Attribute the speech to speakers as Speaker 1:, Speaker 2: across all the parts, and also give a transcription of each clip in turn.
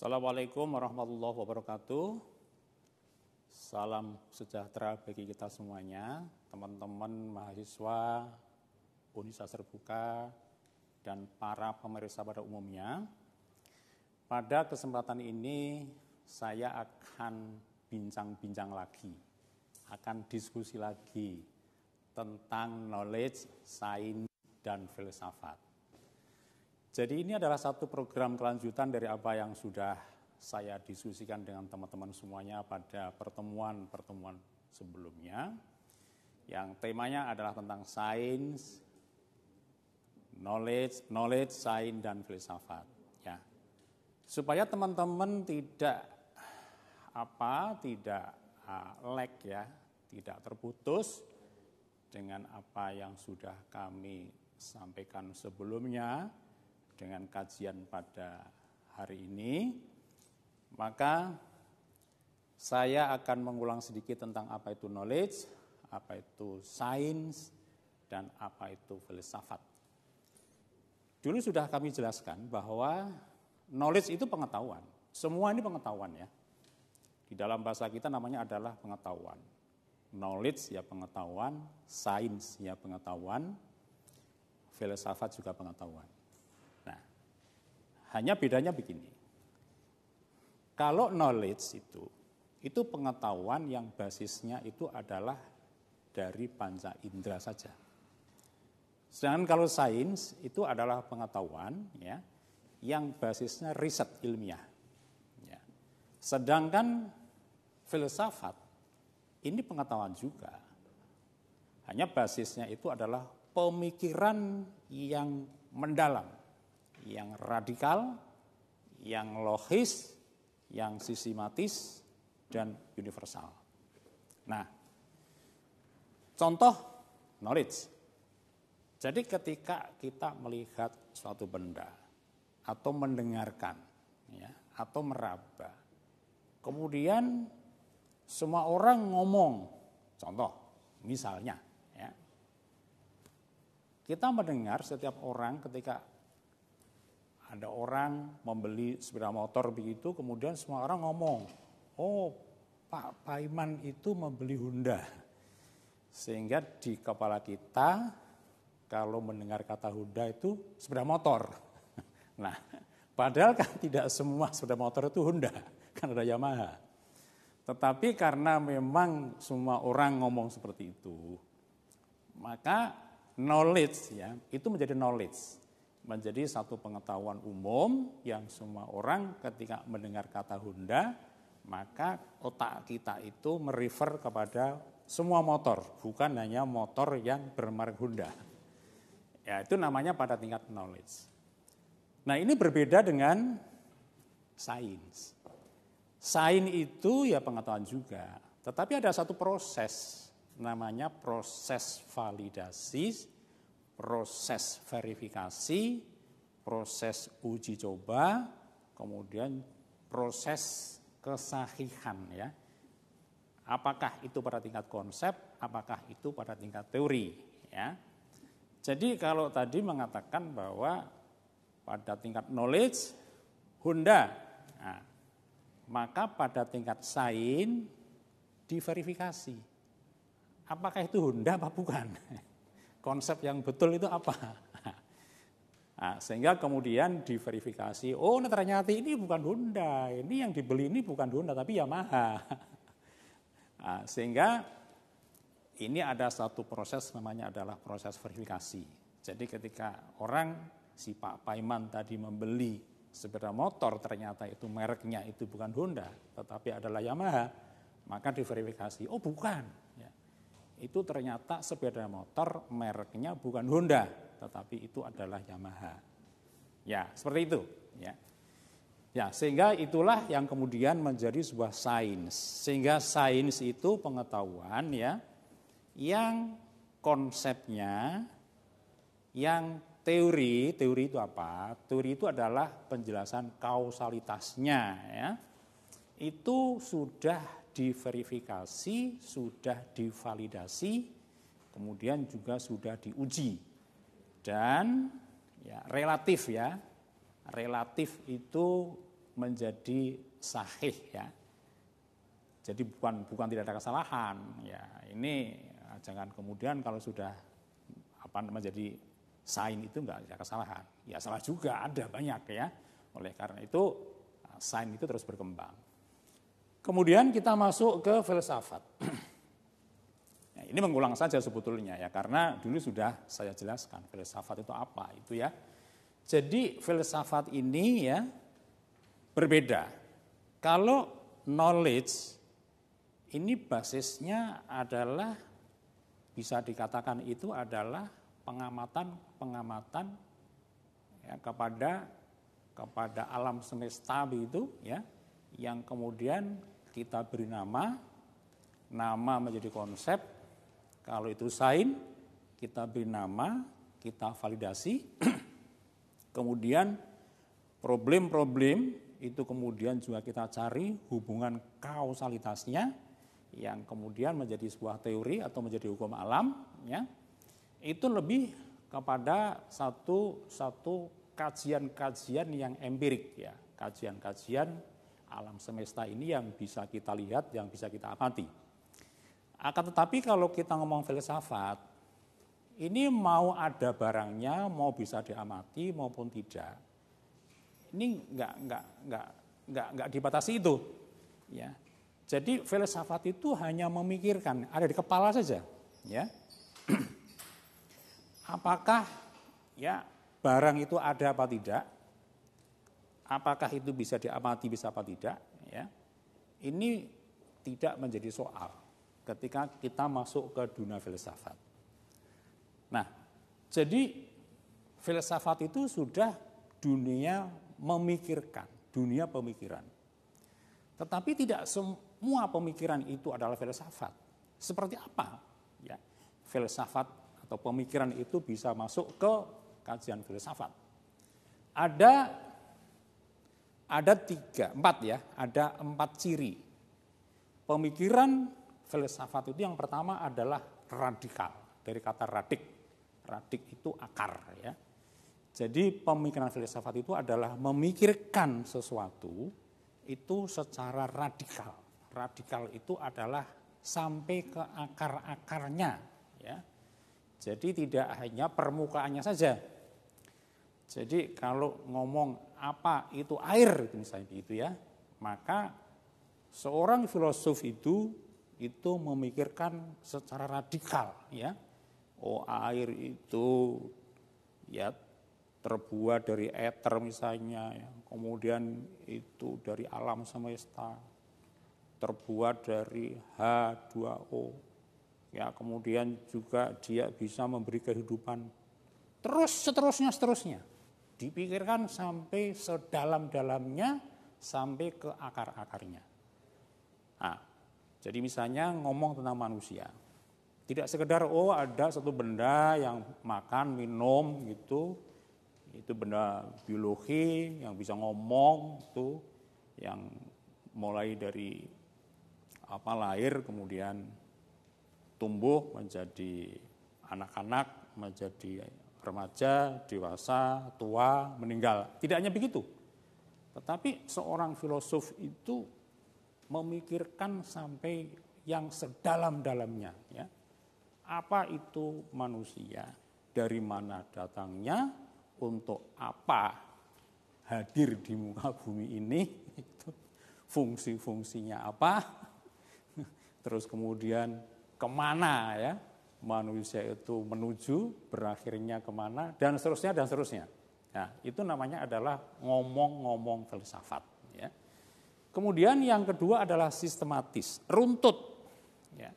Speaker 1: Assalamualaikum warahmatullahi wabarakatuh. Salam sejahtera bagi kita semuanya, teman-teman mahasiswa Universitas Terbuka dan para pemirsa pada umumnya. Pada kesempatan ini saya akan bincang-bincang lagi, akan diskusi lagi tentang knowledge, sains, dan filsafat. Jadi ini adalah satu program kelanjutan dari apa yang sudah saya diskusikan dengan teman-teman semuanya pada pertemuan-pertemuan sebelumnya. Yang temanya adalah tentang sains, knowledge, sains, dan filsafat. Ya. Supaya teman-teman tidak lag ya, tidak terputus dengan apa yang sudah kami sampaikan sebelumnya, dengan kajian pada hari ini, maka saya akan mengulang sedikit tentang apa itu knowledge, apa itu sains, dan apa itu filsafat. Dulu sudah kami jelaskan bahwa knowledge itu pengetahuan. Semua ini pengetahuan ya. Di dalam bahasa kita namanya adalah pengetahuan. Knowledge ya pengetahuan, sains ya pengetahuan, filsafat juga pengetahuan. Hanya bedanya begini, kalau knowledge itu pengetahuan yang basisnya itu adalah dari panca indera saja. Sedangkan kalau sains itu adalah pengetahuan ya, yang basisnya riset ilmiah. Ya. Sedangkan filsafat ini pengetahuan juga, hanya basisnya itu adalah pemikiran yang mendalam, yang radikal, yang logis, yang sistematis, dan universal. Nah, contoh knowledge. Jadi ketika kita melihat suatu benda, atau mendengarkan, ya, atau meraba, kemudian semua orang ngomong, contoh, misalnya, ya, kita mendengar setiap orang ketika ada orang membeli sepeda motor begitu, kemudian semua orang ngomong, oh Pak Paiman itu membeli Honda. Sehingga di kepala kita, kalau mendengar kata Honda itu sepeda motor. Nah, padahal kan tidak semua sepeda motor itu Honda, kan ada Yamaha. Tetapi karena memang semua orang ngomong seperti itu, maka knowledge ya, itu menjadi knowledge. Menjadi satu pengetahuan umum yang semua orang ketika mendengar kata Honda, maka otak kita itu merefer kepada semua motor, bukan hanya motor yang bermerek Honda. Ya, itu namanya pada tingkat knowledge. Nah, ini berbeda dengan sains. Sains itu ya pengetahuan juga, tetapi ada satu proses, namanya proses validasi, proses verifikasi, proses uji coba, kemudian proses kesahihan ya. Apakah itu pada tingkat konsep, apakah itu pada tingkat teori ya. Jadi kalau tadi mengatakan bahwa pada tingkat knowledge Honda, nah, maka pada tingkat sains diverifikasi. Apakah itu Honda apa bukan? Konsep yang betul itu apa? Nah, sehingga kemudian diverifikasi, oh ternyata ini bukan Honda, ini yang dibeli ini bukan Honda tapi Yamaha. Nah, sehingga ini ada satu proses namanya adalah proses verifikasi. Jadi ketika orang, si Pak Paiman tadi membeli sepeda motor, ternyata itu mereknya itu bukan Honda, tetapi adalah Yamaha, maka diverifikasi, oh bukan. Itu ternyata sepeda motor mereknya bukan Honda, tetapi itu adalah Yamaha. Ya, seperti itu. Ya, sehingga itulah yang kemudian menjadi sebuah sains. Sehingga sains itu pengetahuan ya, yang konsepnya, yang teori itu apa? Teori itu adalah penjelasan kausalitasnya ya. Itu sudah diverifikasi, sudah divalidasi, kemudian juga sudah diuji. Dan ya relatif itu menjadi sahih ya. Jadi bukan tidak ada kesalahan ya. Ini jangan kemudian kalau sudah menjadi sain itu enggak ada kesalahan. Ya salah juga ada banyak ya. Oleh karena itu sain itu terus berkembang. Kemudian kita masuk ke filsafat. Nah, ini mengulang saja sebetulnya ya karena dulu sudah saya jelaskan filsafat itu apa itu ya. Jadi filsafat ini ya berbeda. Kalau knowledge ini basisnya adalah bisa dikatakan itu adalah pengamatan ya, kepada alam semesta begitu ya, yang kemudian kita beri nama menjadi konsep. Kalau itu sains kita beri nama, kita validasi. Kemudian problem-problem itu kemudian juga kita cari hubungan kausalitasnya yang kemudian menjadi sebuah teori atau menjadi hukum alam ya. Itu lebih kepada satu kajian-kajian yang empirik ya, kajian-kajian alam semesta ini yang bisa kita lihat, yang bisa kita amati. Akan tetapi kalau kita ngomong filsafat, ini mau ada barangnya, mau bisa diamati maupun tidak. Ini enggak dibatasi itu, ya. Jadi filsafat itu hanya memikirkan, ada di kepala saja, ya. Apakah ya barang itu ada apa tidak? Apakah itu bisa diamati, bisa apa tidak? Ya, ini tidak menjadi soal ketika kita masuk ke dunia filsafat. Nah, jadi filsafat itu sudah dunia memikirkan, dunia pemikiran. Tetapi tidak semua pemikiran itu adalah filsafat. Seperti apa? Ya, filsafat atau pemikiran itu bisa masuk ke kajian filsafat. Ada 4 ciri. Pemikiran filsafat itu yang pertama adalah radikal, dari kata radik. Radik itu akar ya. Jadi pemikiran filsafat itu adalah memikirkan sesuatu itu secara radikal. Radikal itu adalah sampai ke akar-akarnya ya. Jadi tidak hanya permukaannya saja. Jadi kalau ngomong apa itu air misalnya gitu ya, maka seorang filosof itu memikirkan secara radikal ya. Oh, air itu ya terbuat dari eter misalnya ya. Kemudian itu dari alam semesta terbuat dari H2O ya, kemudian juga dia bisa memberi kehidupan terus seterusnya dipikirkan sampai sedalam-dalamnya, sampai ke akar-akarnya. Nah, jadi misalnya ngomong tentang manusia, tidak sekedar ada satu benda yang makan, minum gitu, itu benda biologi yang bisa ngomong, itu yang mulai dari lahir kemudian tumbuh menjadi anak-anak, menjadi remaja, dewasa, tua, meninggal. Tidak hanya begitu. Tetapi seorang filosof itu memikirkan sampai yang sedalam-dalamnya ya. Apa itu manusia? Dari mana datangnya? Untuk apa hadir di muka bumi ini? Itu fungsi-fungsinya apa? Terus kemudian kemana ya manusia itu menuju, berakhirnya kemana, dan seterusnya. Nah, itu namanya adalah ngomong-ngomong filsafat. Ya. Kemudian yang kedua adalah sistematis, runtut. Ya.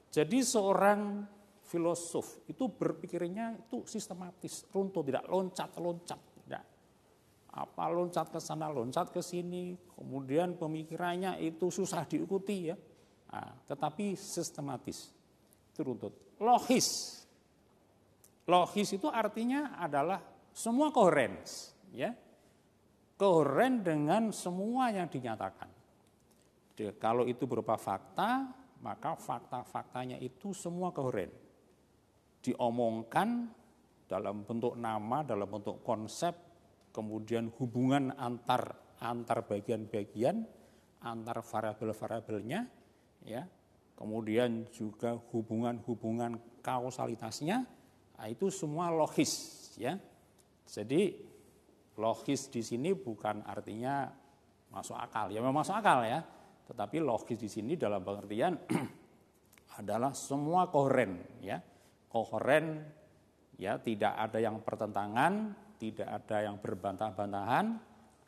Speaker 1: Jadi seorang filosof itu berpikirnya itu sistematis, runtut, tidak loncat-loncat. Tidak. Apa loncat ke sana, loncat ke sini, kemudian pemikirannya itu susah diikuti ya. Nah, tetapi sistematis, itu runtut. Logis itu artinya adalah semua koheren, ya, koheren dengan semua yang dinyatakan. Jadi, kalau itu berupa fakta, maka fakta-faktanya itu semua koheren, diomongkan dalam bentuk nama, dalam bentuk konsep, kemudian hubungan antar antar bagian-bagian, antar variabel-variabelnya, ya. Kemudian juga hubungan-hubungan kausalitasnya, nah itu semua logis, ya. Jadi logis di sini bukan artinya masuk akal, ya memang masuk akal ya, tetapi logis di sini dalam pengertian adalah semua koheren, ya. Koheren, ya, tidak ada yang pertentangan, tidak ada yang berbantah-bantahan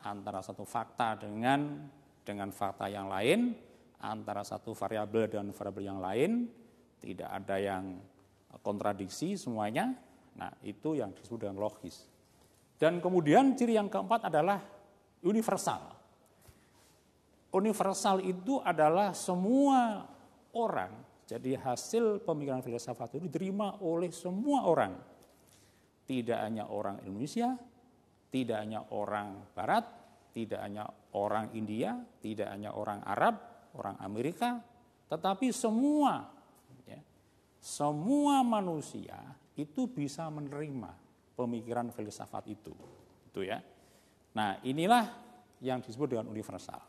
Speaker 1: antara satu fakta dengan fakta yang lain, antara satu variabel dengan variabel yang lain, tidak ada yang kontradiksi semuanya. Nah, itu yang disebut dengan logis. Dan kemudian ciri yang keempat adalah universal. Universal itu adalah semua orang, jadi hasil pemikiran filsafat itu diterima oleh semua orang. Tidak hanya orang Indonesia, tidak hanya orang Barat, tidak hanya orang India, tidak hanya orang Arab, orang Amerika, tetapi semua, ya, semua manusia itu bisa menerima pemikiran filsafat itu ya. Nah, inilah yang disebut dengan universal.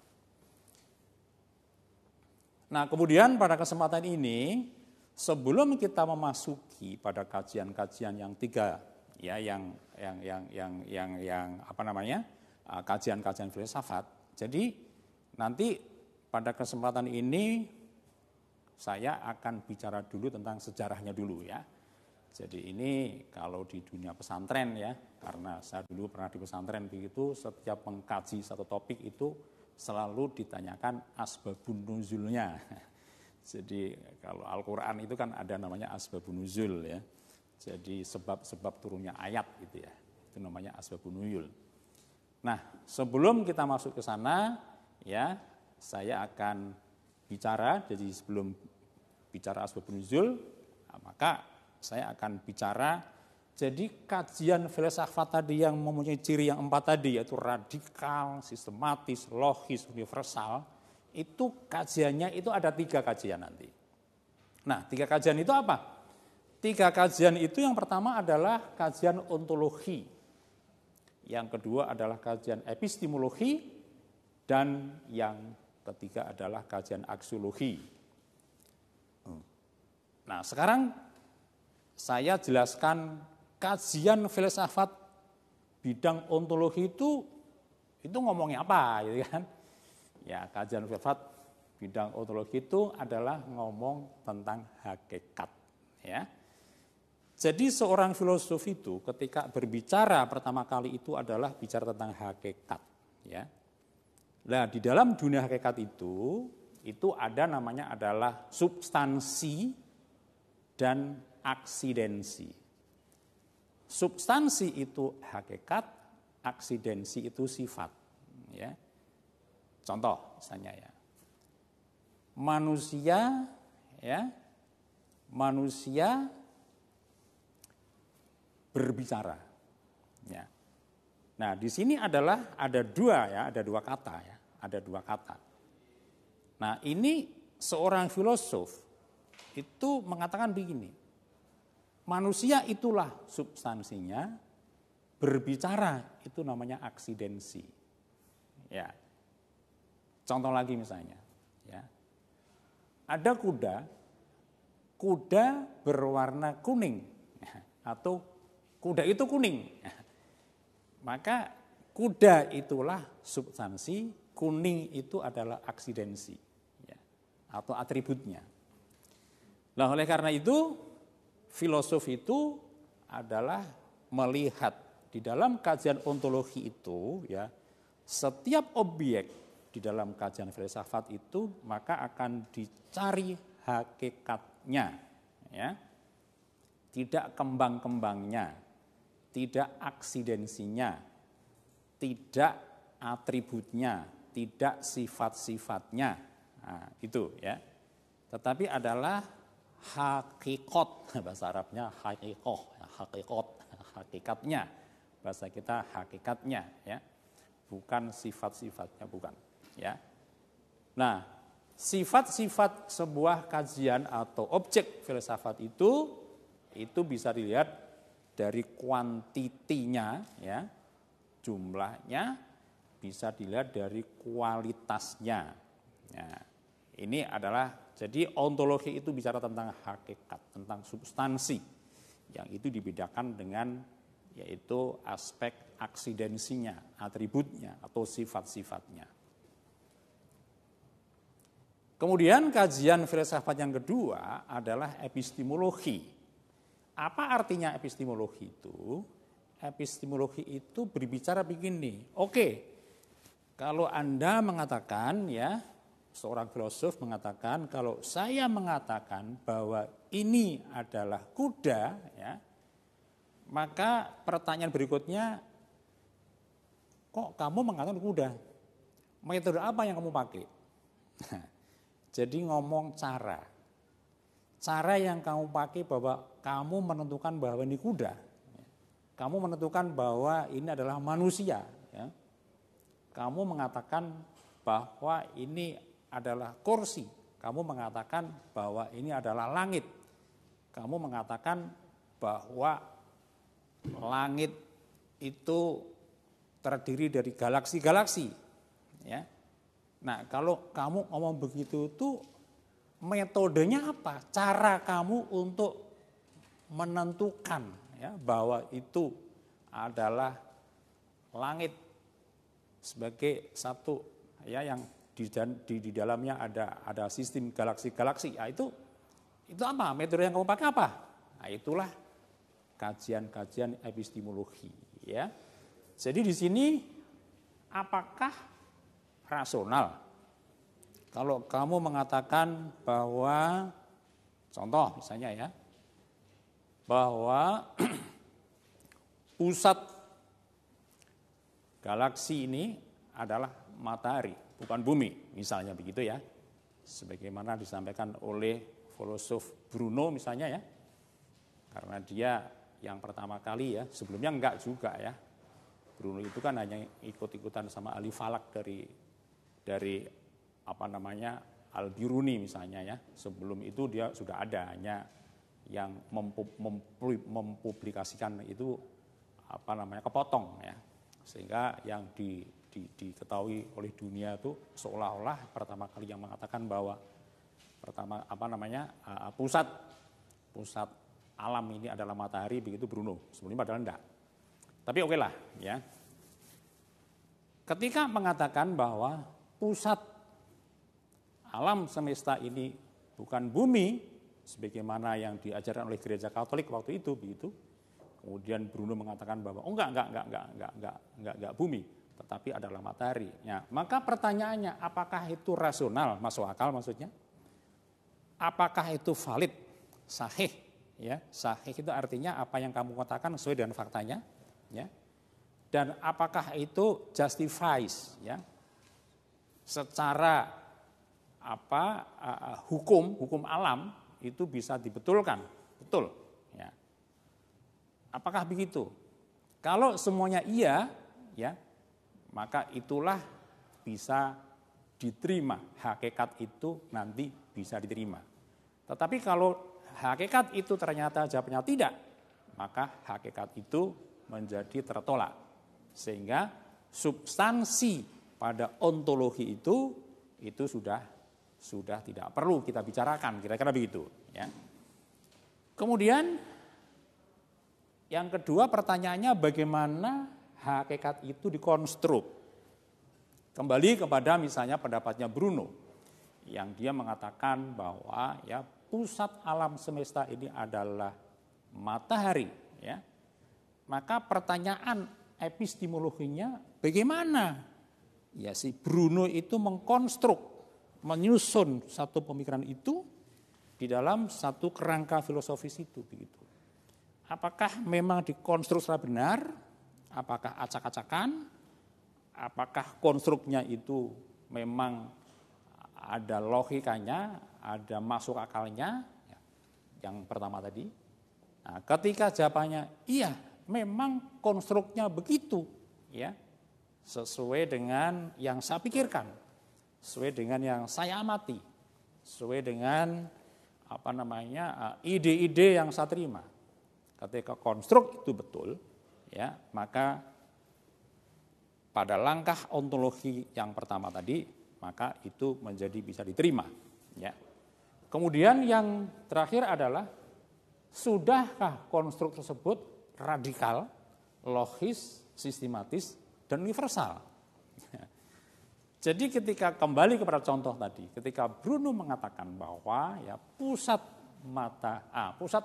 Speaker 1: Nah, kemudian pada kesempatan ini, sebelum kita memasuki pada kajian-kajian yang tiga, ya, yang apa namanya, kajian-kajian filsafat. Jadi nanti pada kesempatan ini saya akan bicara dulu tentang sejarahnya dulu, ya. Jadi ini kalau di dunia pesantren, ya, karena saya dulu pernah di pesantren begitu, setiap mengkaji satu topik itu selalu ditanyakan asbabun nuzulnya. Jadi kalau Al-Quran itu kan ada namanya asbabun nuzul, ya. Jadi sebab-sebab turunnya ayat gitu, ya. Itu namanya asbabun nuzul. Nah, sebelum kita masuk ke sana, ya, saya akan bicara. Jadi sebelum bicara asbabun nuzul, maka saya akan bicara. Jadi kajian filsafat tadi yang mempunyai ciri yang 4 tadi, yaitu radikal, sistematis, logis, universal, itu kajiannya itu ada 3 kajian nanti. Nah, 3 kajian itu apa? 3 kajian itu yang pertama adalah kajian ontologi, yang kedua adalah kajian epistemologi, dan yang ketiga adalah kajian aksiologi. Nah, sekarang saya jelaskan kajian filsafat bidang ontologi itu ngomongnya apa, gitu kan? Ya, kajian filsafat bidang ontologi itu adalah ngomong tentang hakikat, ya. Jadi seorang filosof itu ketika berbicara pertama kali itu adalah bicara tentang hakikat, ya. Nah, di dalam dunia hakikat itu ada namanya adalah substansi dan aksidensi. Substansi itu hakikat, aksidensi itu sifat, ya. Contoh misalnya, ya. Manusia, ya. Manusia berbicara, ya. Nah, di sini ada 2, ya, ada 2 kata, ya, ada 2 kata. Nah, ini seorang filosof itu mengatakan begini, manusia itulah substansinya, berbicara itu namanya aksidensi, ya. Contoh lagi misalnya, ya, ada kuda berwarna kuning, ya, atau kuda itu kuning. Maka kuda itulah substansi, kuning itu adalah aksidensi, ya, atau atributnya. Nah, oleh karena itu filosof itu adalah melihat di dalam kajian ontologi itu, ya, setiap objek di dalam kajian filsafat itu maka akan dicari hakikatnya, ya. Tidak kembang-kembangnya, tidak aksidensinya, tidak atributnya, tidak sifat-sifatnya, nah, itu, ya. Tetapi adalah hakikat, bahasa Arabnya hakikatnya, bahasa kita hakikatnya, ya, bukan sifat-sifatnya, bukan, ya. Nah, sifat-sifat sebuah kajian atau objek filsafat itu bisa dilihat dari kuantitinya, ya, jumlahnya, bisa dilihat dari kualitasnya. Nah, ini adalah, jadi ontologi itu bicara tentang hakikat, tentang substansi, yang itu dibedakan dengan yaitu aspek aksidensinya, atributnya atau sifat-sifatnya. Kemudian kajian filsafat yang kedua adalah epistemologi. Apa artinya epistemologi itu? Epistemologi itu berbicara begini, oke, kalau Anda mengatakan ya, seorang filosof mengatakan kalau saya mengatakan bahwa ini adalah kuda ya, maka pertanyaan berikutnya, kok kamu mengatakan kuda? Metode apa yang kamu pakai? Jadi ngomong cara yang kamu pakai bahwa kamu menentukan bahwa ini kuda, kamu menentukan bahwa ini adalah manusia, ya. Kamu mengatakan bahwa ini adalah kursi, kamu mengatakan bahwa ini adalah langit, kamu mengatakan bahwa langit itu terdiri dari galaksi-galaksi, ya. Nah, kalau kamu ngomong begitu itu metodenya apa? Cara kamu untuk menentukan ya bahwa itu adalah langit sebagai satu ya yang di dalamnya ada sistem galaksi-galaksi. Ya, itu apa? Metode yang kamu pakai apa? Nah, itulah kajian-kajian epistemologi ya. Jadi di sini apakah rasional? Kalau kamu mengatakan bahwa, contoh misalnya ya, bahwa pusat galaksi ini adalah matahari, bukan bumi, misalnya begitu ya. Sebagaimana disampaikan oleh filosof Bruno misalnya ya. Karena dia yang pertama kali ya, sebelumnya enggak juga ya. Bruno itu kan hanya ikut-ikutan sama ahli falak dari apa namanya Al-Biruni misalnya ya. Sebelum itu dia sudah ada, hanya yang mempublikasikan itu apa namanya kepotong ya. Sehingga yang diketahui oleh dunia itu seolah-olah pertama kali yang mengatakan bahwa pusat alam ini adalah matahari, begitu Bruno. Sebelumnya padahal enggak. Tapi oke lah ya. Ketika mengatakan bahwa pusat alam semesta ini bukan bumi, sebagaimana yang diajarkan oleh gereja Katolik waktu itu, begitu. Kemudian Bruno mengatakan bahwa enggak bumi, tetapi adalah matahari. Ya, maka pertanyaannya, apakah itu rasional, masuk akal maksudnya? Apakah itu valid, sahih? Ya, sahih itu artinya apa yang kamu katakan sesuai dengan faktanya, ya. Dan apakah itu justifies ya secara hukum alam itu bisa dibetulkan, betul ya. Apakah begitu? Kalau semuanya iya ya, maka itulah bisa diterima, hakikat itu nanti bisa diterima. Tetapi kalau hakikat itu ternyata jawabnya tidak, maka hakikat itu menjadi tertolak. Sehingga substansi pada ontologi itu sudah tidak perlu kita bicarakan, kira-kira begitu ya. Kemudian yang kedua pertanyaannya, bagaimana hakikat itu dikonstruk? Kembali kepada misalnya pendapatnya Bruno yang dia mengatakan bahwa ya pusat alam semesta ini adalah matahari ya. Maka pertanyaan epistemologinya bagaimana? Ya si Bruno itu mengkonstruk, menyusun satu pemikiran itu di dalam satu kerangka filosofis itu begitu. Apakah memang dikonstruk secara benar? Apakah acak-acakan? Apakah konstruknya itu memang ada logikanya, ada masuk akalnya? Yang pertama tadi. Nah, ketika jawabannya iya, memang konstruknya begitu, ya, sesuai dengan yang saya pikirkan, sesuai dengan yang saya amati, sesuai dengan ide-ide yang saya terima. Ketika konstruk itu betul, ya, maka pada langkah ontologi yang pertama tadi, maka itu menjadi bisa diterima. Ya. Kemudian yang terakhir adalah, sudahkah konstruk tersebut radikal, logis, sistematis, dan universal? Jadi ketika kembali kepada contoh tadi, ketika Bruno mengatakan bahwa ya pusat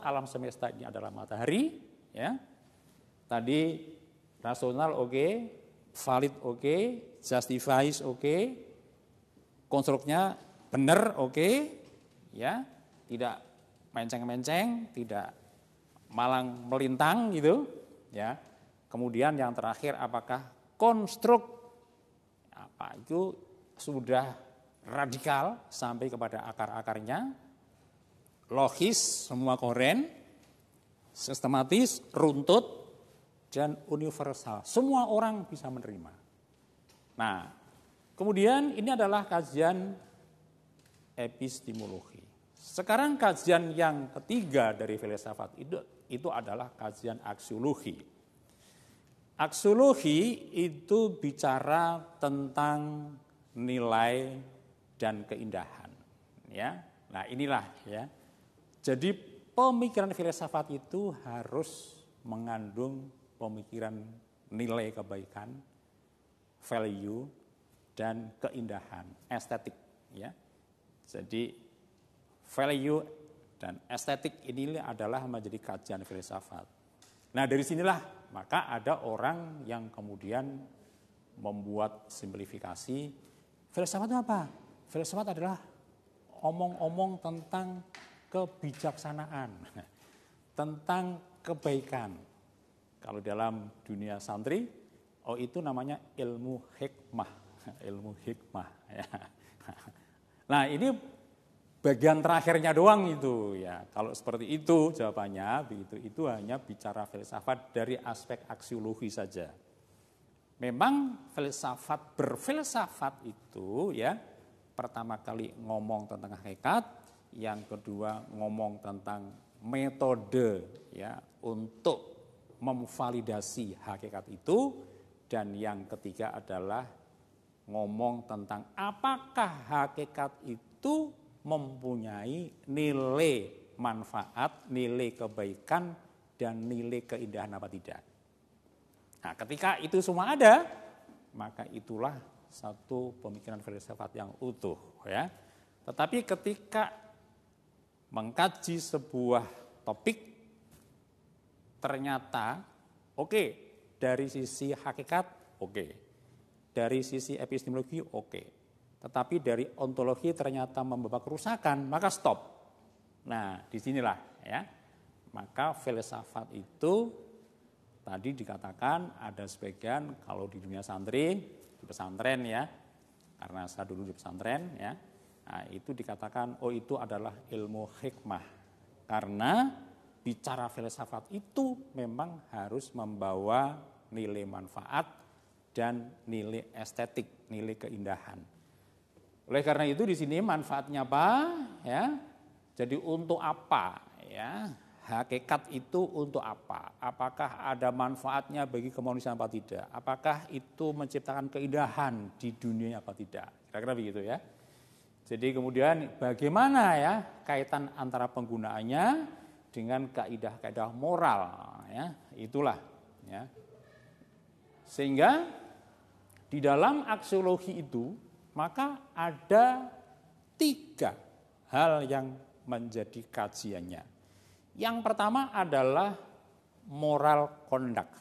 Speaker 1: alam semesta ini adalah matahari, ya. Tadi rasional oke, valid oke, justifies oke, konstruknya benar oke, ya, tidak menceng-menceng, tidak malang melintang gitu, ya. Kemudian yang terakhir, apakah konstruk itu sudah radikal sampai kepada akar-akarnya, logis, semua koren, sistematis, runtut, dan universal. Semua orang bisa menerima. Nah, kemudian ini adalah kajian epistemologi. Sekarang kajian yang ketiga dari filsafat itu adalah kajian aksiologi. Aksiologi itu bicara tentang nilai dan keindahan, ya. Nah, inilah ya. Jadi pemikiran filsafat itu harus mengandung pemikiran nilai kebaikan, value, dan keindahan, estetik, ya. Jadi value dan estetik ini adalah menjadi kajian filsafat. Nah, dari sinilah maka ada orang yang kemudian membuat simplifikasi, filsafat itu apa? Filsafat adalah omong-omong tentang kebijaksanaan, tentang kebaikan. Kalau dalam dunia santri, itu namanya ilmu hikmah, ilmu hikmah. Ya. Nah, ini bagian terakhirnya doang itu ya. Kalau seperti itu jawabannya begitu, itu hanya bicara filsafat dari aspek aksiologi saja. Memang berfilsafat itu ya, pertama kali ngomong tentang hakikat, yang kedua ngomong tentang metode ya untuk memvalidasi hakikat itu, dan yang ketiga adalah ngomong tentang apakah hakikat itu mempunyai nilai manfaat, nilai kebaikan, dan nilai keindahan apa tidak. Nah, ketika itu semua ada, maka itulah satu pemikiran filsafat yang utuh, ya. Tetapi ketika mengkaji sebuah topik, ternyata oke, dari sisi hakikat oke, dari sisi epistemologi oke. Tetapi dari ontologi ternyata membawa kerusakan, maka stop. Nah, disinilah ya. Maka filsafat itu tadi dikatakan ada sebagian, kalau di dunia santri, di pesantren ya, karena saya dulu di pesantren ya, nah, itu dikatakan itu adalah ilmu hikmah. Karena bicara filsafat itu memang harus membawa nilai manfaat dan nilai estetik, nilai keindahan. Oleh karena itu di sini manfaatnya apa? Ya. Jadi untuk apa? Ya. Hakikat itu untuk apa? Apakah ada manfaatnya bagi kemanusiaan apa tidak? Apakah itu menciptakan keindahan di dunia apa tidak? Kira-kira begitu ya. Jadi kemudian bagaimana ya kaitan antara penggunaannya dengan kaidah-kaidah moral ya, itulah ya. Sehingga di dalam aksiologi itu maka ada 3 hal yang menjadi kajiannya. Yang pertama adalah moral conduct,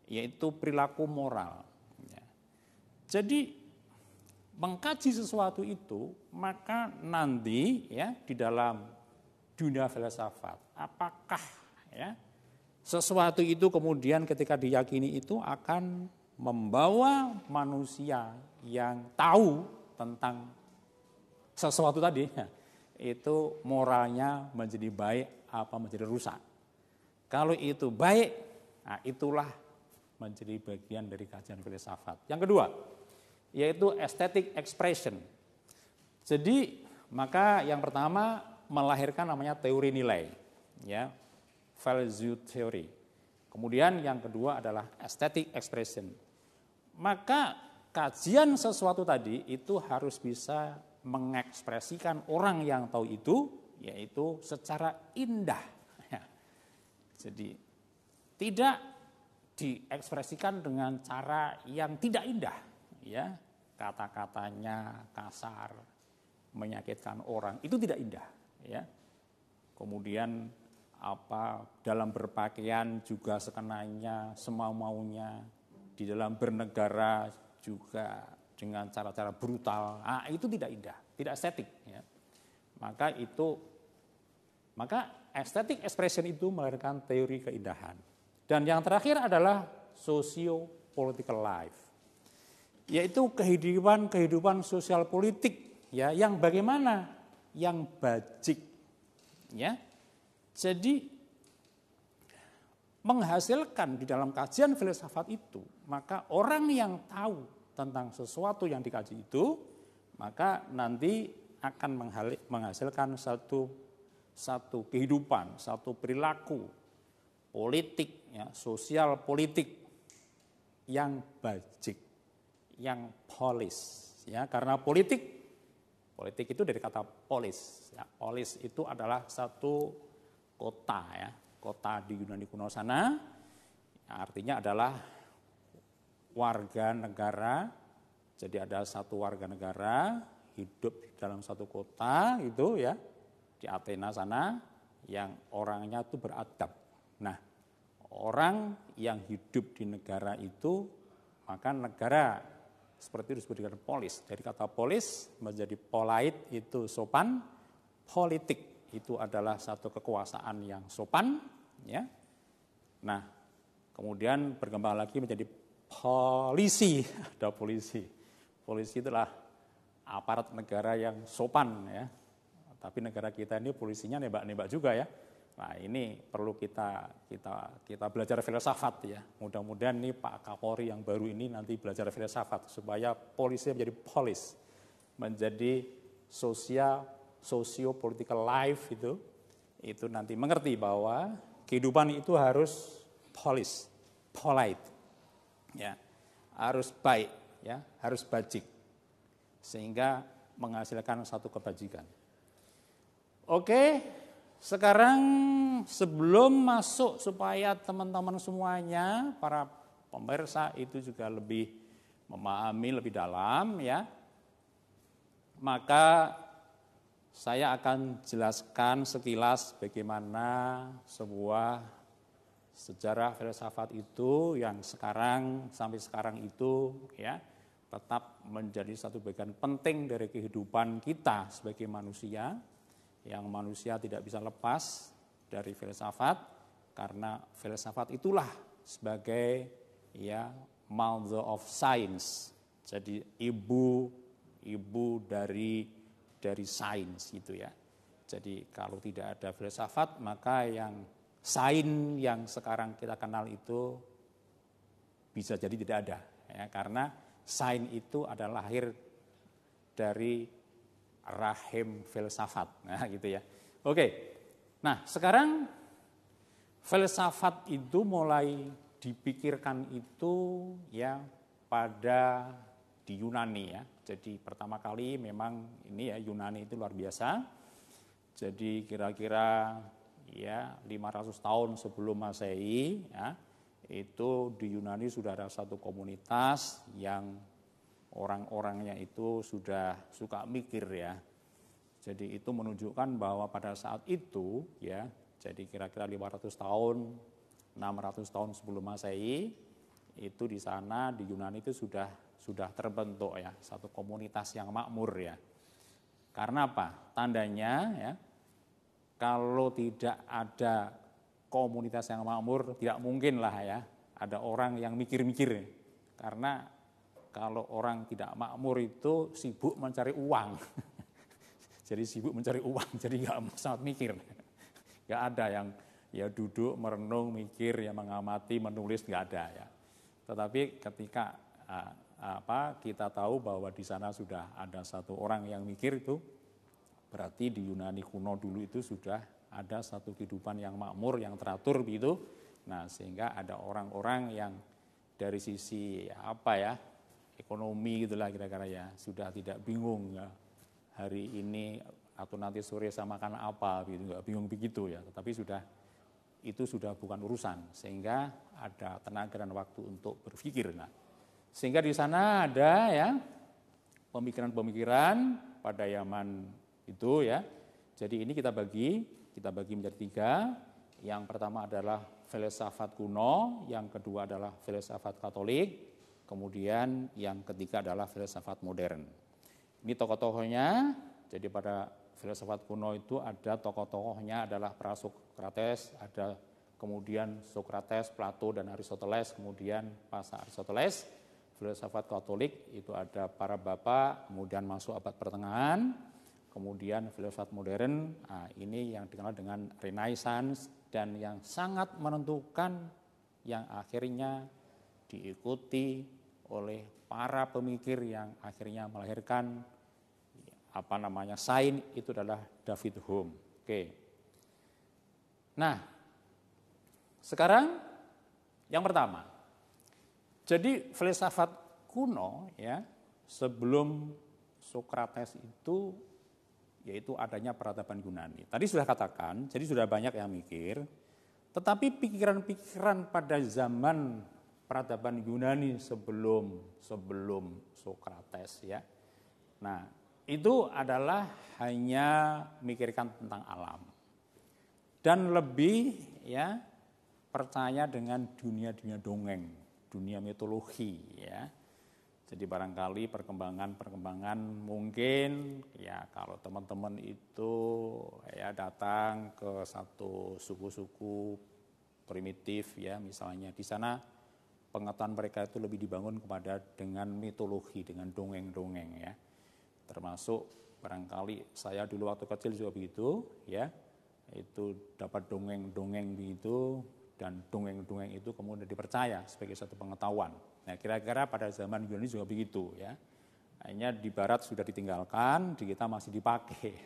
Speaker 1: yaitu perilaku moral. Jadi mengkaji sesuatu itu, maka nanti ya di dalam dunia filsafat, apakah ya sesuatu itu kemudian ketika diyakini itu akan membawa manusia yang tahu tentang sesuatu tadi, itu moralnya menjadi baik apa menjadi rusak. Kalau itu baik, nah itulah menjadi bagian dari kajian filsafat. Yang kedua, yaitu aesthetic expression. Jadi maka yang pertama melahirkan namanya teori nilai, ya, value theory. Kemudian yang kedua adalah aesthetic expression, Maka kajian sesuatu tadi itu harus bisa mengekspresikan orang yang tahu itu, yaitu secara indah. Ya. Jadi tidak diekspresikan dengan cara yang tidak indah, ya, kata-katanya kasar, menyakitkan orang, itu tidak indah, ya. Kemudian dalam berpakaian juga sekenanya, semau-maunya, di dalam bernegara juga dengan cara-cara brutal, itu tidak indah, tidak estetik, ya. Maka estetik expression itu melahirkan teori keindahan. Dan yang terakhir adalah socio-political life, yaitu kehidupan sosial politik, ya, yang bagaimana, yang bajik, ya. Jadi menghasilkan di dalam kajian filsafat itu, maka orang yang tahu tentang sesuatu yang dikaji itu, maka nanti akan menghasilkan satu kehidupan, satu perilaku politik, ya, sosial politik yang bajik, yang polis, ya, karena politik itu dari kata polis, ya. Polis itu adalah satu kota, ya, kota di Yunani kuno sana, artinya adalah warga negara. Jadi ada satu warga negara hidup dalam satu kota itu, ya, di Athena sana, yang orangnya itu beradab. Nah, orang yang hidup di negara itu, maka negara seperti itu disebut dengan polis. Dari kata polis menjadi polite itu sopan, politik itu adalah satu kekuasaan yang sopan, ya. Nah, kemudian berkembang lagi menjadi polisi, ada polisi. Polisi itulah aparat negara yang sopan, ya. Tapi negara kita ini polisinya nembak-nembak juga, ya. Nah, ini perlu kita belajar filsafat, ya. Mudah-mudahan nih Pak Kapolri yang baru ini nanti belajar filsafat supaya polisi menjadi polis, menjadi socio-political life itu nanti mengerti bahwa kehidupan itu harus polite, ya, harus baik, ya, harus bajik, sehingga menghasilkan satu kebajikan. Oke, sekarang sebelum masuk supaya teman-teman semuanya, para pemirsa itu juga lebih memahami lebih dalam, ya, maka saya akan jelaskan sekilas bagaimana sebuah sejarah filsafat itu yang sampai sekarang itu, ya, tetap menjadi satu bagian penting dari kehidupan kita sebagai manusia, yang manusia tidak bisa lepas dari filsafat, karena filsafat itulah sebagai, ya, mother of science. Jadi ibu dari sains gitu, ya. Jadi kalau tidak ada filsafat, maka yang sains yang sekarang kita kenal itu bisa jadi tidak ada, ya, karena sains itu adalah lahir dari rahim filsafat, nah gitu, ya. Oke, nah sekarang filsafat itu mulai dipikirkan itu, ya, pada di Yunani, ya. Jadi pertama kali memang ini, ya, Yunani itu luar biasa. Jadi kira-kira, ya, 500 tahun sebelum Masehi, ya, itu di Yunani sudah ada satu komunitas yang orang-orangnya itu sudah suka mikir, ya. Jadi itu menunjukkan bahwa pada saat itu, ya, jadi kira-kira 500 tahun, 600 tahun sebelum Masehi, itu di sana di Yunani itu sudah terbentuk, ya, satu komunitas yang makmur, ya. Karena apa? Tandanya, ya, kalau tidak ada komunitas yang makmur, tidak mungkin lah, ya, ada orang yang mikir-mikir. Karena kalau orang tidak makmur itu sibuk mencari uang. Jadi sibuk mencari uang, jadi nggak sangat mikir. Nggak ada yang, ya, duduk, merenung, mikir, ya, mengamati, menulis, nggak ada, ya. Tetapi ketika kita tahu bahwa di sana sudah ada satu orang yang mikir, itu berarti di Yunani kuno dulu itu sudah ada satu kehidupan yang makmur, yang teratur begitu. Nah, sehingga ada orang-orang yang dari sisi apa ya, ekonomi gitulah kira-kira ya, sudah tidak bingung ya, hari ini atau nanti sore saya makan apa gitu, nggak bingung begitu ya, tetapi itu sudah bukan urusan, sehingga ada tenaga dan waktu untuk berpikir. Nah, sehingga di sana ada ya pemikiran-pemikiran pada zaman itu ya. Jadi ini kita bagi menjadi 3. Yang pertama adalah filsafat kuno, yang kedua adalah filsafat Katolik, kemudian yang ketiga adalah filsafat modern. Ini tokoh-tokohnya. Jadi pada filsafat kuno itu ada tokoh-tokohnya adalah Prasokrates, ada kemudian Sokrates, Plato dan Aristoteles, kemudian pasca Aristoteles. Filsafat Katolik itu ada para bapak, kemudian masuk abad pertengahan, kemudian filsafat modern, nah ini yang dikenal dengan Renaissance dan yang sangat menentukan yang akhirnya diikuti oleh para pemikir yang akhirnya melahirkan sains, itu adalah David Hume. Oke. Nah, sekarang yang pertama. Jadi filsafat kuno ya, sebelum Sokrates itu yaitu adanya peradaban Yunani. Tadi sudah katakan, jadi sudah banyak yang mikir, tetapi pikiran-pikiran pada zaman peradaban Yunani sebelum Sokrates ya. Nah, itu adalah hanya mikirkan tentang alam. Dan lebih ya percaya dengan dunia-dunia dongeng, dunia mitologi ya. Jadi barangkali perkembangan mungkin ya kalau teman-teman itu ya datang ke satu suku-suku primitif ya, misalnya di sana pengetahuan mereka itu lebih dibangun kepada dengan mitologi, dengan dongeng-dongeng ya. Termasuk barangkali saya dulu waktu kecil juga begitu ya. Itu dapat dongeng-dongeng begitu dan dongeng-dongeng itu kemudian dipercaya sebagai satu pengetahuan. Nah, kira-kira pada zaman Yunani juga begitu ya. Hanya di barat sudah ditinggalkan, di kita masih dipakai.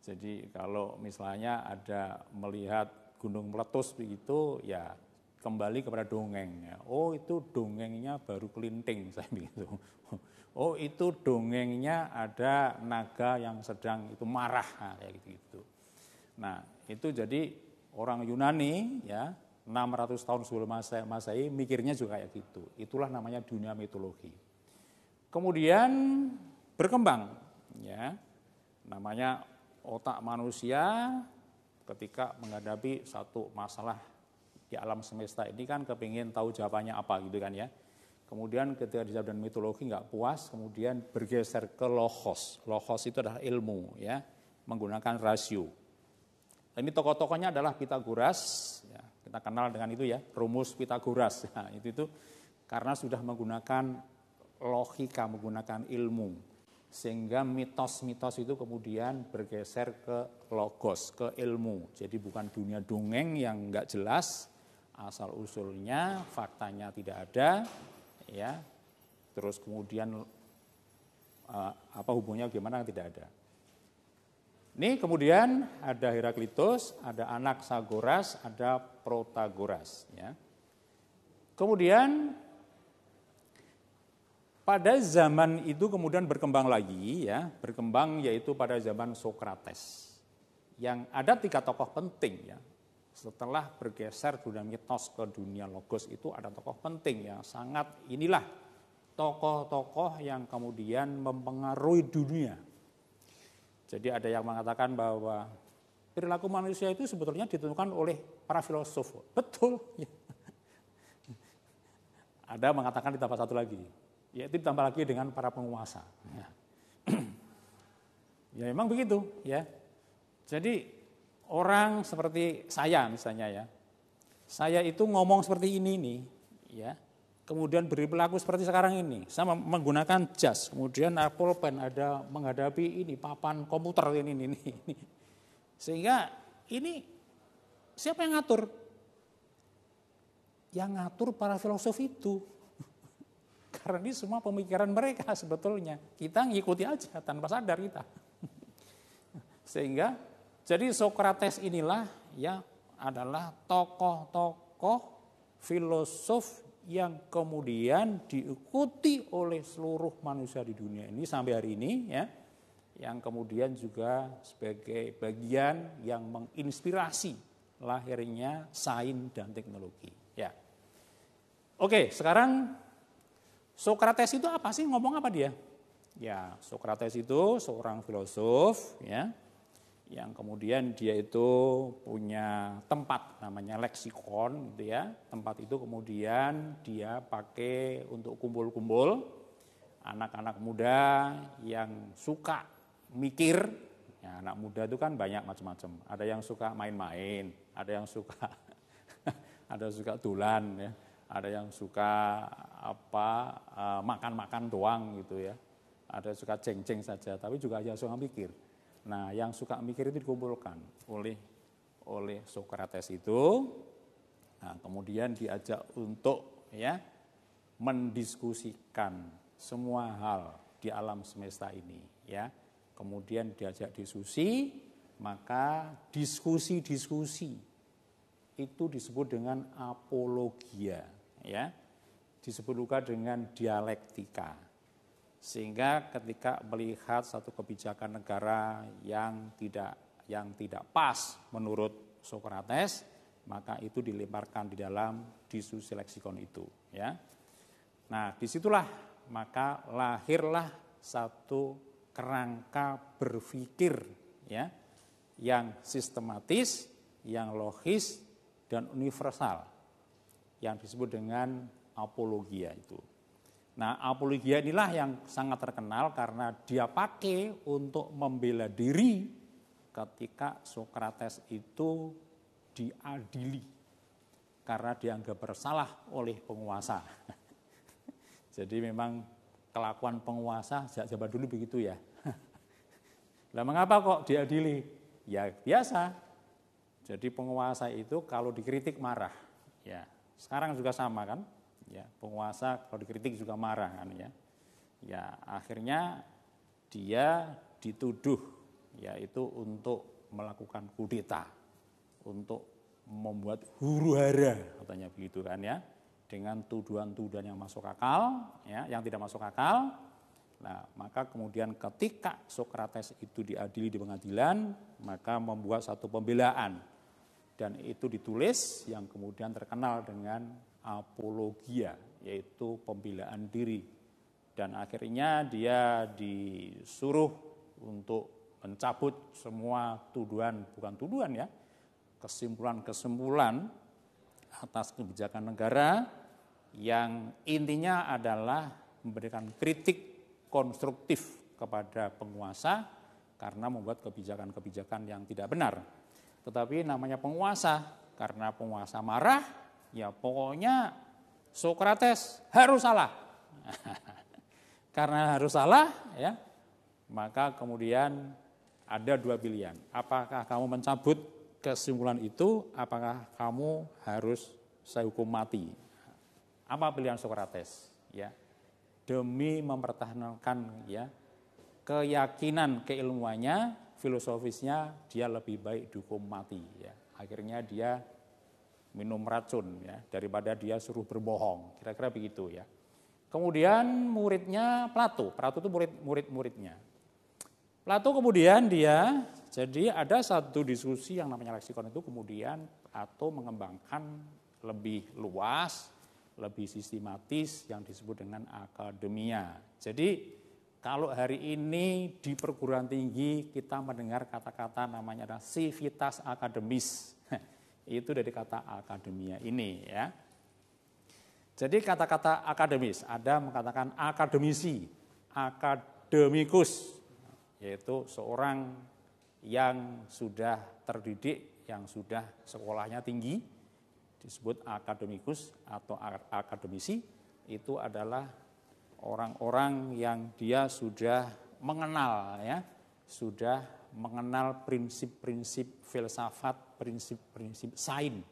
Speaker 1: Jadi kalau misalnya ada melihat gunung meletus begitu ya kembali kepada dongeng ya. Oh, itu dongengnya baru kelinting saya begitu. Oh, itu dongengnya ada naga yang sedang itu marah kayak gitu. Nah, itu jadi orang Yunani ya 600 tahun sebelum Masehi mikirnya juga kayak gitu. Itulah namanya dunia mitologi. Kemudian berkembang ya. Namanya otak manusia ketika menghadapi satu masalah di alam semesta ini kan kepingin tahu jawabannya apa gitu kan ya. Kemudian ketika dijawab dengan mitologi nggak puas, kemudian bergeser ke logos. Logos itu adalah ilmu ya, menggunakan rasio. Ini tokoh-tokohnya adalah Pythagoras ya. Kita kenal dengan itu ya, rumus Pythagoras. Nah, itu karena sudah menggunakan logika, menggunakan ilmu. Sehingga mitos-mitos itu kemudian bergeser ke logos, ke ilmu. Jadi bukan dunia dongeng yang enggak jelas, asal-usulnya, faktanya tidak ada. Ya, terus kemudian hubungannya bagaimana tidak ada. Ini kemudian ada Heraklitus, ada Anaxagoras, ada Protagoras. Ya. Kemudian pada zaman itu kemudian berkembang lagi, ya, berkembang yaitu pada zaman Sokrates. Yang ada 3 tokoh penting ya. Setelah bergeser dunia mitos ke dunia logos itu ada tokoh penting yang sangat inilah tokoh-tokoh yang kemudian mempengaruhi dunia. Jadi ada yang mengatakan bahwa perilaku manusia itu sebetulnya ditentukan oleh para filosof. Betul. Ada mengatakan ditambah satu lagi, yaitu ditambah lagi dengan para penguasa. Ya memang begitu ya. Jadi orang seperti saya misalnya ya, saya itu ngomong seperti ini nih, ya. Kemudian berperilaku seperti sekarang ini, saya menggunakan jas, kemudian pulpen ada menghadapi ini papan komputer ini. Sehingga ini siapa yang ngatur? Yang ngatur para filosof itu. Karena ini semua pemikiran mereka sebetulnya. Kita ngikuti aja tanpa sadar kita. Sehingga jadi Sokrates inilah ya adalah tokoh-tokoh filosof yang kemudian diikuti oleh seluruh manusia di dunia ini sampai hari ini ya, yang kemudian juga sebagai bagian yang menginspirasi lahirnya sains dan teknologi ya. Oke, sekarang Sokrates itu apa sih, ngomong apa dia? Ya, Sokrates itu seorang filosof ya, yang kemudian dia itu punya tempat namanya leksikon gitu ya. Tempat itu kemudian dia pakai untuk kumpul-kumpul anak-anak muda yang suka mikir. Ya, anak muda itu kan banyak macam-macam. Ada yang suka main-main, ada yang suka ada suka tulan ya, ada yang suka makan-makan doang gitu ya. Ada yang suka ceng-ceng saja, tapi juga ada yang suka mikir. Nah, yang suka mikir itu dikumpulkan oleh Sokrates itu. Nah, kemudian diajak untuk ya mendiskusikan semua hal di alam semesta ini ya. Kemudian diajak diskusi, maka diskusi-diskusi itu disebut dengan apologia ya. Disebut juga dengan dialektika. Sehingga ketika melihat satu kebijakan negara yang tidak pas menurut Sokrates, maka itu dilemparkan di dalam diskusi leksikon itu ya. Nah, disitulah maka lahirlah satu kerangka berpikir ya, yang sistematis, yang logis dan universal, yang disebut dengan apologia itu. Nah, apologia inilah yang sangat terkenal karena dia pakai untuk membela diri ketika Sokrates itu diadili karena dianggap bersalah oleh penguasa. Jadi memang kelakuan penguasa sejak zaman dulu begitu ya. Lah mengapa kok diadili? Ya biasa. Jadi penguasa itu kalau dikritik marah. Ya, sekarang juga sama kan? Ya, penguasa kalau dikritik juga marah kan ya. Ya, akhirnya dia dituduh yaitu untuk melakukan kudeta, untuk membuat huru-hara katanya begitu kan ya, dengan tuduhan-tuduhan yang masuk akal ya, yang tidak masuk akal. Nah, maka kemudian ketika Sokrates itu diadili di pengadilan, maka membuat satu pembelaan dan itu ditulis yang kemudian terkenal dengan apologia, yaitu pembelaan diri. Dan akhirnya dia disuruh untuk mencabut semua tuduhan, bukan tuduhan ya, kesimpulan-kesimpulan atas kebijakan negara yang intinya adalah memberikan kritik konstruktif kepada penguasa karena membuat kebijakan-kebijakan yang tidak benar. Tetapi namanya penguasa, karena penguasa marah, ya pokoknya Sokrates harus salah. Karena harus salah ya, maka kemudian ada dua pilihan. Apakah kamu mencabut kesimpulan itu, apakah kamu harus saya hukum mati. Apa pilihan Sokrates? Ya, demi mempertahankan ya keyakinan keilmuannya, filosofisnya, dia lebih baik dihukum mati. Ya. Akhirnya dia minum racun ya daripada dia suruh berbohong, kira-kira begitu ya. Kemudian muridnya Plato itu muridnya. Plato kemudian dia, jadi ada satu diskusi yang namanya leksikon itu kemudian Plato mengembangkan lebih luas, lebih sistematis yang disebut dengan akademia. Jadi kalau hari ini di perguruan tinggi kita mendengar kata-kata namanya adalah civitas akademis. Itu dari kata akademia ini ya. Jadi kata-kata akademis, ada mengatakan akademisi, akademikus, yaitu seorang yang sudah terdidik, yang sudah sekolahnya tinggi, disebut akademikus atau akademisi. Itu adalah orang-orang yang dia sudah mengenal ya, sudah mengenal prinsip-prinsip filsafat, prinsip-prinsip sains.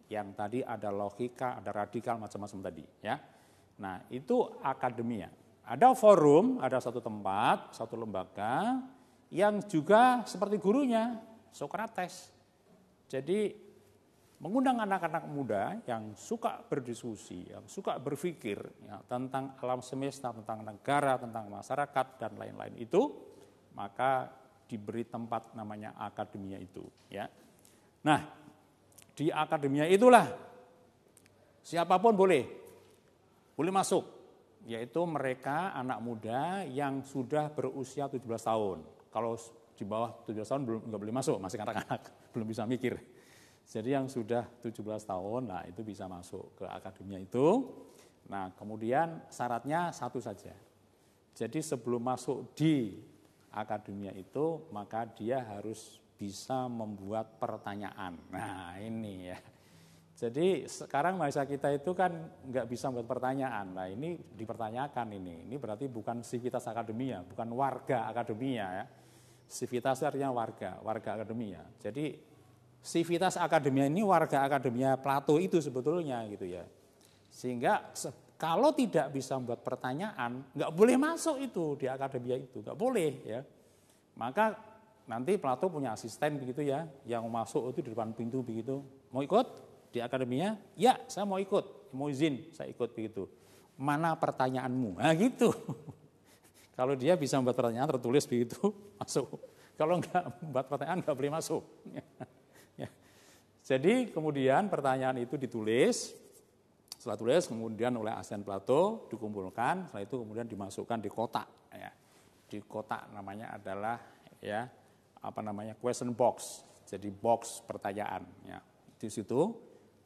Speaker 1: Yang tadi ada logika, ada radikal, macam-macam tadi ya. Nah, itu akademia. Ada forum, ada satu tempat, satu lembaga yang juga seperti gurunya Sokrates. Jadi mengundang anak-anak muda yang suka berdiskusi, yang suka berpikir ya, tentang alam semesta, tentang negara, tentang masyarakat, dan lain-lain itu, maka diberi tempat namanya akademia itu. Ya. Nah, di akademia itulah siapapun boleh masuk, yaitu mereka anak muda yang sudah berusia 17 tahun. Kalau di bawah 17 tahun nggak boleh masuk, masih anak-anak, belum bisa mikir. Jadi yang sudah 17 tahun, nah itu bisa masuk ke akademia itu. Nah kemudian syaratnya satu saja. Jadi sebelum masuk di akademia itu, maka dia harus bisa membuat pertanyaan. Nah ini ya. Jadi sekarang mahasiswa kita itu kan nggak bisa membuat pertanyaan. Nah ini dipertanyakan ini. Ini berarti bukan sivitas akademia, bukan warga akademia ya. Sivitas artinya warga akademia. Jadi sivitas akademia ini warga akademia Plato itu sebetulnya gitu ya. Sehingga kalau tidak bisa membuat pertanyaan, nggak boleh masuk itu di akademia itu, nggak boleh ya. Maka nanti Plato punya asisten begitu ya, yang masuk itu di depan pintu begitu. Mau ikut di akademia? Ya, saya mau ikut. Mau izin, saya ikut begitu. Mana pertanyaanmu? Nah gitu. Kalau dia bisa membuat pertanyaan tertulis begitu, masuk. Kalau enggak membuat pertanyaan nggak boleh masuk. Jadi kemudian pertanyaan itu ditulis, setelah tulis kemudian oleh asisten Plato dikumpulkan, setelah itu kemudian dimasukkan di kotak. Ya. Di kotak namanya adalah ya question box, jadi box pertanyaan. Ya. Di situ,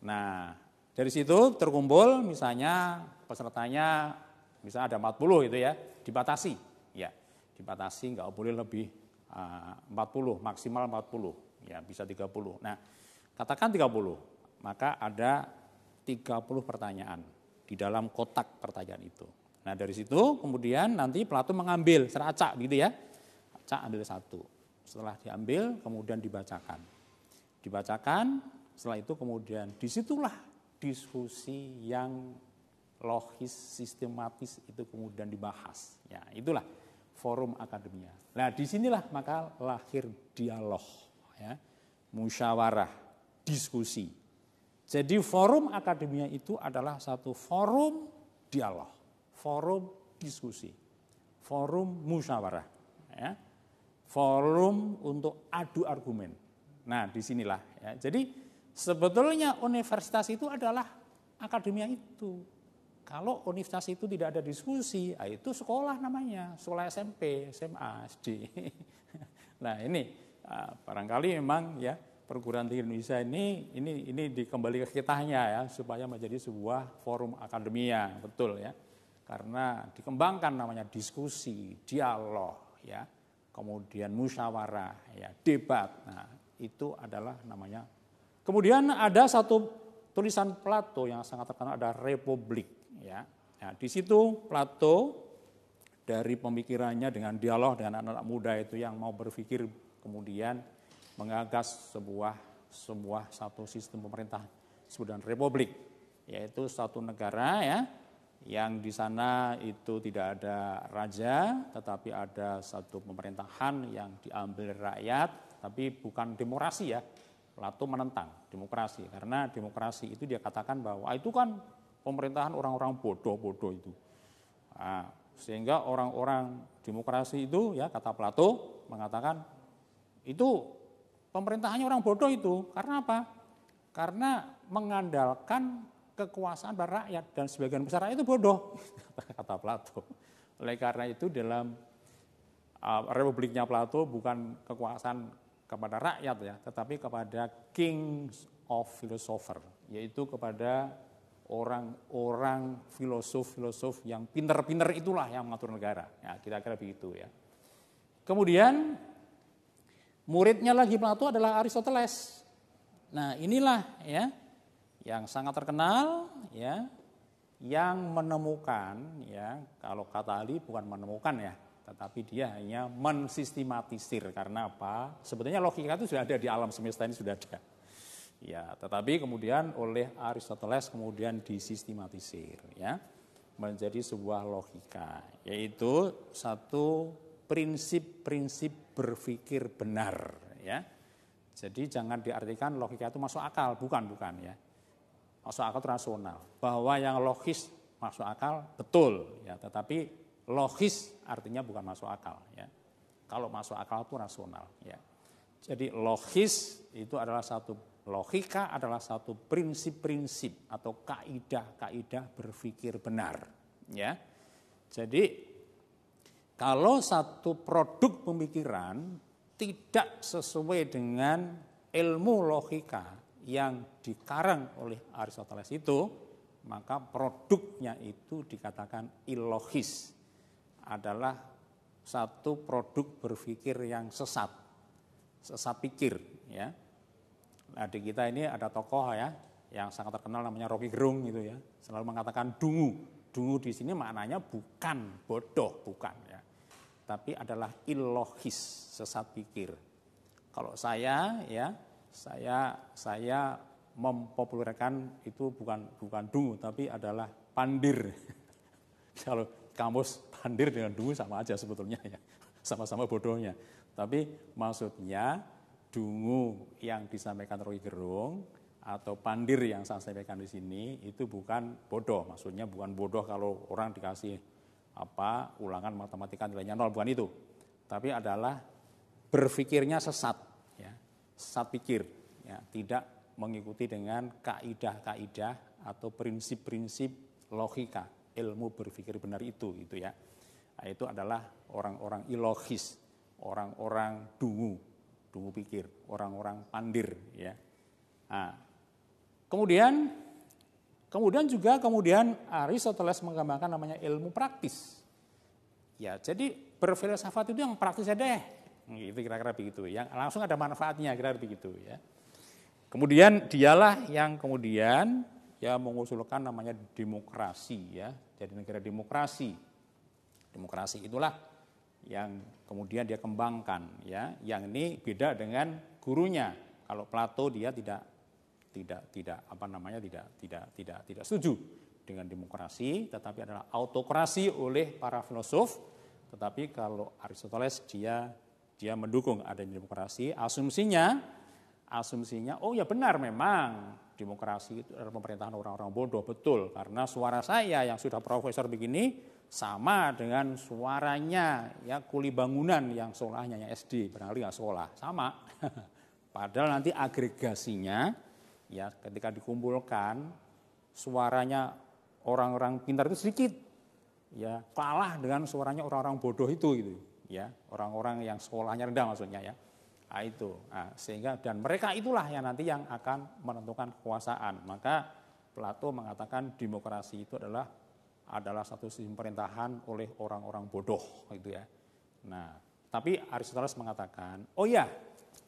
Speaker 1: nah dari situ terkumpul misalnya pesertanya, misalnya ada 40 itu ya, dibatasi, ya dibatasi nggak boleh lebih 40, maksimal 40, ya bisa 30. Nah katakan 30, maka ada 30 pertanyaan di dalam kotak pertanyaan itu. Nah dari situ kemudian nanti Plato mengambil secara acak gitu ya. Acak ambil satu. Setelah diambil kemudian dibacakan. Dibacakan, setelah itu kemudian disitulah diskusi yang logis, sistematis itu kemudian dibahas. Ya itulah forum akademia. Nah disinilah maka lahir dialog, ya, musyawarah, diskusi. Jadi forum akademia itu adalah satu forum dialog, forum diskusi, forum musyawarah, ya, forum untuk adu argumen. Nah disinilah. Ya. Jadi sebetulnya universitas itu adalah akademia itu. Kalau universitas itu tidak ada diskusi, itu sekolah namanya, sekolah SMP, SMA, SD. Nah ini barangkali memang ya. Perguruan tinggi Indonesia ini dikembali ke kitanya ya supaya menjadi sebuah forum akademia, betul ya. Karena dikembangkan namanya diskusi, dialog ya, kemudian musyawarah ya, debat. Nah, itu adalah namanya. Kemudian ada satu tulisan Plato yang sangat terkenal, ada Republik ya. Nah, di situ Plato dari pemikirannya dengan dialog dengan anak-anak muda itu yang mau berpikir kemudian mengagas satu sistem pemerintah disebut republik, yaitu satu negara ya yang di sana itu tidak ada raja, tetapi ada satu pemerintahan yang diambil rakyat, tapi bukan demokrasi ya. Plato menentang demokrasi karena demokrasi itu dia katakan bahwa itu kan pemerintahan orang-orang bodoh-bodoh itu. Nah, sehingga orang-orang demokrasi itu ya kata Plato mengatakan itu pemerintahannya orang bodoh itu. Karena apa? Karena mengandalkan kekuasaan pada rakyat dan sebagian besar rakyat itu bodoh, kata Plato. Oleh karena itu dalam republiknya Plato bukan kekuasaan kepada rakyat ya, tetapi kepada kings of philosopher, yaitu kepada orang-orang filosof-filosof yang pinter-pinter itulah yang mengatur negara. Ya, kira-kira begitu ya. Kemudian muridnya lagi Plato adalah Aristoteles. Nah inilah ya yang sangat terkenal ya, yang menemukan ya, kalau kata ahli bukan menemukan ya, tetapi dia hanya mensistematisir. Karena apa? Sebetulnya logika itu sudah ada di alam semesta ini, sudah ada. Ya, tetapi kemudian oleh Aristoteles kemudian disistematisir ya, menjadi sebuah logika, yaitu satu prinsip-prinsip berpikir benar ya. Jadi jangan diartikan logika itu masuk akal, bukan ya. Masuk akal itu rasional. Bahwa yang logis masuk akal betul ya, tetapi logis artinya bukan masuk akal ya. Kalau masuk akal itu rasional ya. Jadi logis itu adalah logika adalah satu prinsip-prinsip atau kaidah-kaidah berpikir benar ya. Jadi kalau satu produk pemikiran tidak sesuai dengan ilmu logika yang dikarang oleh Aristoteles itu, maka produknya itu dikatakan illogis, adalah satu produk berpikir yang sesat pikir ya. Nah, di kita ini ada tokoh ya yang sangat terkenal namanya Rocky Gerung gitu ya, selalu mengatakan dungu. Dungu di sini maknanya bukan bodoh, bukan ya. Tapi adalah illogis, sesat pikir. Kalau saya mempopulerkan itu bukan dungu, tapi adalah pandir. Kalau kamus pandir dengan dungu sama aja sebetulnya ya, sama-sama bodohnya. Tapi maksudnya dungu yang disampaikan Rocky Gerung atau pandir yang saya sampaikan di sini itu bukan bodoh. Maksudnya bukan bodoh kalau orang dikasih ulangan matematika nilainya 0, bukan itu. Tapi adalah berpikirnya sesat ya. Sesat pikir ya, tidak mengikuti dengan kaidah-kaidah atau prinsip-prinsip logika, ilmu berpikir benar itu ya. Nah, itu adalah orang-orang ilogis, orang-orang dungu pikir, orang-orang pandir ya. Nah, kemudian Aristoteles menggambarkan namanya ilmu praktis. Ya, jadi berfilsafat itu yang praktis aja deh. Gitu kira-kira begitu. Yang langsung ada manfaatnya kira-kira begitu ya. Kemudian dialah yang kemudian ya mengusulkan namanya demokrasi ya. Jadi negara demokrasi. Demokrasi itulah yang kemudian dia kembangkan ya. Yang ini beda dengan gurunya. Kalau Plato dia tidak setuju dengan demokrasi, tetapi adalah autokrasi oleh para filosof. Tetapi kalau Aristoteles dia mendukung adanya demokrasi. Asumsinya oh ya benar memang demokrasi itu adalah pemerintahan orang-orang bodoh, betul, karena suara saya yang sudah profesor begini sama dengan suaranya ya kuli bangunan yang sekolahnya yang SD, barangkali nggak sekolah, sama. Padahal nanti agregasinya ya ketika dikumpulkan suaranya orang-orang pintar itu sedikit ya, kalah dengan suaranya orang-orang bodoh itu gitu ya, orang-orang yang sekolahnya rendah maksudnya ya. Nah, itu. Nah, sehingga dan mereka itulah yang nanti yang akan menentukan kekuasaan. Maka Plato mengatakan demokrasi itu adalah satu sistem pemerintahan oleh orang-orang bodoh gitu ya. Nah, tapi Aristoteles mengatakan, oh ya,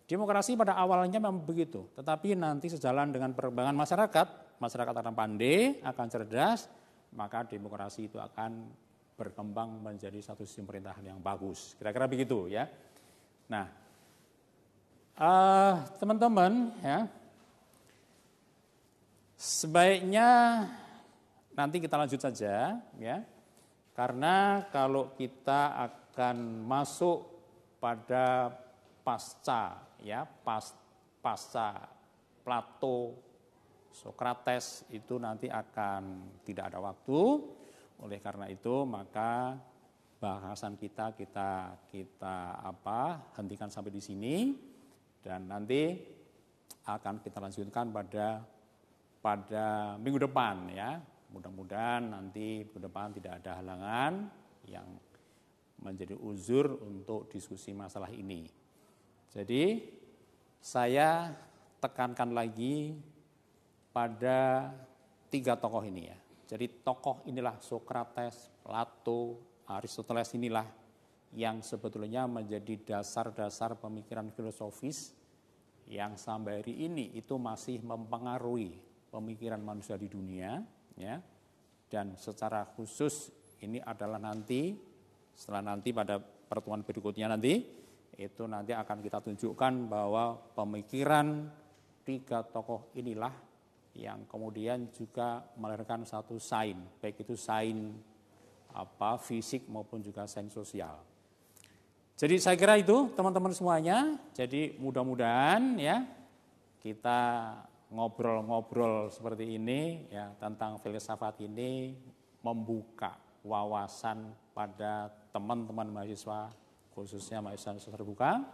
Speaker 1: demokrasi pada awalnya memang begitu, tetapi nanti sejalan dengan perkembangan masyarakat akan pandai, akan cerdas, maka demokrasi itu akan berkembang menjadi satu sistem pemerintahan yang bagus. Kira-kira begitu ya. Nah, teman-teman ya, sebaiknya nanti kita lanjut saja ya, karena kalau kita akan masuk pada pasca Plato, Sokrates itu nanti akan tidak ada waktu. Oleh karena itu maka bahasan kita hentikan sampai di sini, dan nanti akan kita lanjutkan pada minggu depan ya. Mudah-mudahan nanti minggu depan tidak ada halangan yang menjadi uzur untuk diskusi masalah ini. Jadi saya tekankan lagi pada 3 tokoh ini ya. Jadi tokoh inilah Sokrates, Plato, Aristoteles inilah yang sebetulnya menjadi dasar-dasar pemikiran filosofis yang sampai hari ini itu masih mempengaruhi pemikiran manusia di dunia ya. Dan secara khusus ini adalah setelah nanti pada pertemuan berikutnya nanti akan kita tunjukkan bahwa pemikiran 3 tokoh inilah yang kemudian juga melahirkan satu sains, baik itu sains fisik maupun juga sains sosial. Jadi saya kira itu teman-teman semuanya. Jadi mudah-mudahan ya kita ngobrol-ngobrol seperti ini ya tentang filsafat ini membuka wawasan pada teman-teman mahasiswa, khususnya mahasiswa terbuka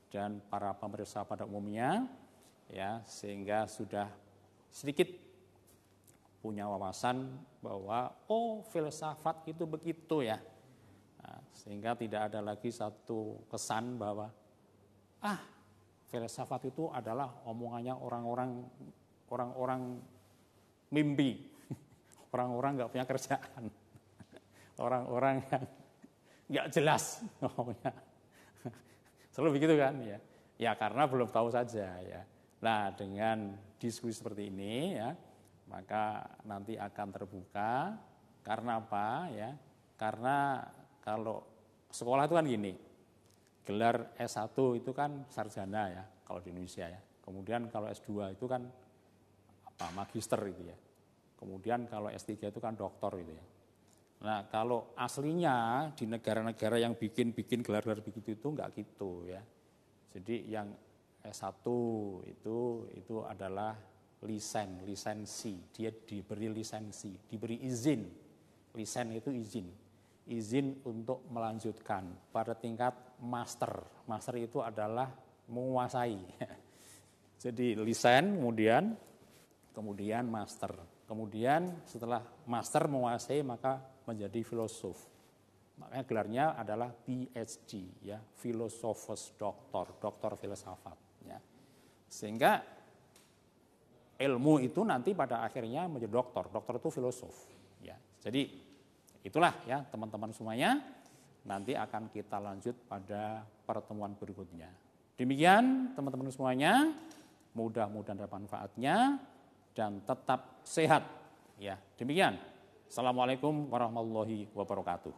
Speaker 1: dan para pemirsa pada umumnya ya, sehingga sudah sedikit punya wawasan bahwa filsafat itu begitu ya. Nah, sehingga tidak ada lagi satu kesan bahwa filsafat itu adalah omongannya orang-orang mimpi, orang-orang nggak punya kerjaan, orang-orang yang nggak jelas ngomongnya. Selalu begitu kan ya. Ya karena belum tahu saja ya. Nah, dengan diskusi seperti ini ya, maka nanti akan terbuka. Karena apa ya? Karena kalau sekolah itu kan gini, gelar S1 itu kan sarjana ya kalau di Indonesia ya. Kemudian kalau S2 itu kan magister gitu ya. Kemudian kalau S3 itu kan doktor gitu ya. Nah, kalau aslinya di negara-negara yang bikin gelar-gelar begitu itu enggak gitu ya. Jadi yang S1 itu adalah lisensi. Dia diberi lisensi, diberi izin. Lisen itu izin untuk melanjutkan pada tingkat master. Master itu adalah menguasai. Jadi lisen kemudian master. Kemudian setelah master menguasai maka menjadi filosof. Makanya gelarnya adalah PhD ya, Philosophus Doctor, doktor filsafat ya. Sehingga ilmu itu nanti pada akhirnya menjadi doktor. Doktor itu filosof ya. Jadi itulah ya teman-teman semuanya, nanti akan kita lanjut pada pertemuan berikutnya. Demikian teman-teman semuanya, mudah-mudahan ada manfaatnya dan tetap sehat. Ya, demikian. Assalamualaikum warahmatullahi wabarakatuh.